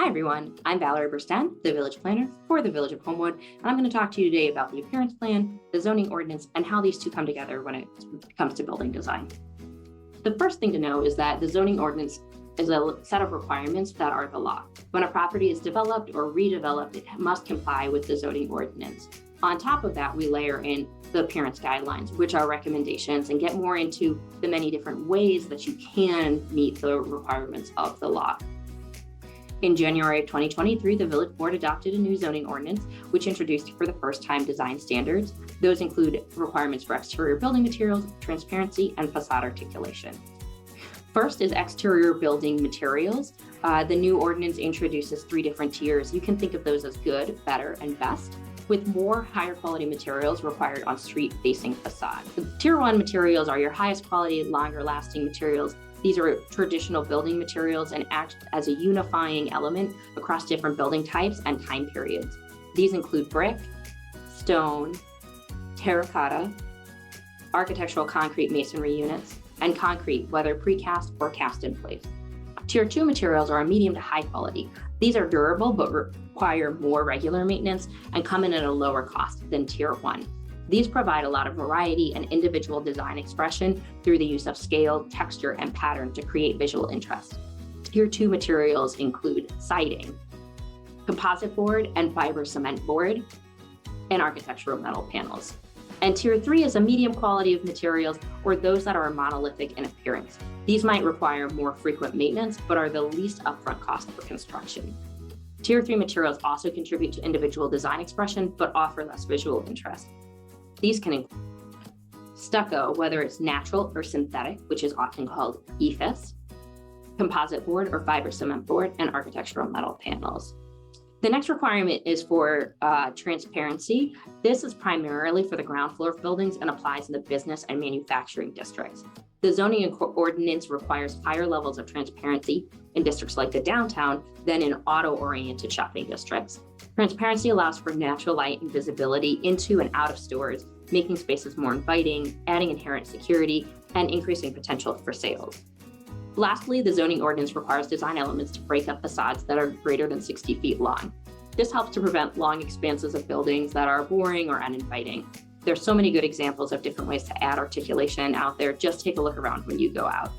Hi everyone, I'm Valerie Bursten, the Village Planner for the Village of Homewood, and I'm going to talk to you today about the appearance plan, the zoning ordinance, and how these two come together when it comes to building design. The first thing to know is that the zoning ordinance is a set of requirements that are the law. When a property is developed or redeveloped, it must comply with the zoning ordinance. On top of that, we layer in the appearance guidelines, which are recommendations, and get more into the many different ways that you can meet the requirements of the law. In January of 2023, the Village Board adopted a new zoning ordinance, which introduced for the first time design standards. Those include requirements for exterior building materials, transparency, and facade articulation. First is exterior building materials. The new ordinance introduces 3 different tiers. You can think of those as good, better, and best, with more higher quality materials required on street-facing facade. Tier 1 materials are your highest quality, longer lasting materials. These are traditional building materials and act as a unifying element across different building types and time periods. These include brick, stone, terracotta, architectural concrete masonry units, and concrete, whether precast or cast in place. Tier 2 materials are a medium to high quality. These are durable but require more regular maintenance and come in at a lower cost than Tier 1. These provide a lot of variety and individual design expression through the use of scale, texture, and pattern to create visual interest. Tier 2 materials include siding, composite board and fiber cement board, and architectural metal panels. And Tier 3 is a medium quality of materials, or those that are monolithic in appearance. These might require more frequent maintenance, but are the least upfront cost for construction. Tier 3 materials also contribute to individual design expression, but offer less visual interest. These can include stucco, whether it's natural or synthetic, which is often called EIFS, composite board or fiber cement board, and architectural metal panels. The next requirement is for transparency. This is primarily for the ground floor of buildings and applies in the business and manufacturing districts. The zoning ordinance requires higher levels of transparency in districts like the downtown than in auto-oriented shopping districts. Transparency allows for natural light and visibility into and out of stores, making spaces more inviting, adding inherent security, and increasing potential for sales. Lastly, the zoning ordinance requires design elements to break up facades that are greater than 60 feet long. This helps to prevent long expanses of buildings that are boring or uninviting. There's so many good examples of different ways to add articulation out there. Just take a look around when you go out.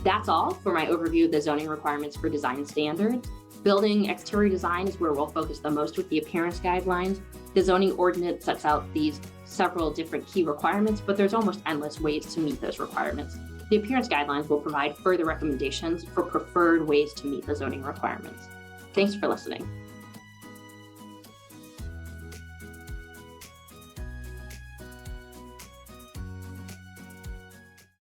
That's all for my overview of the zoning requirements for design standards. Building exterior design is where we'll focus the most with the appearance guidelines. The zoning ordinance sets out these several different key requirements, but there's almost endless ways to meet those requirements. The appearance guidelines will provide further recommendations for preferred ways to meet the zoning requirements. Thanks for listening.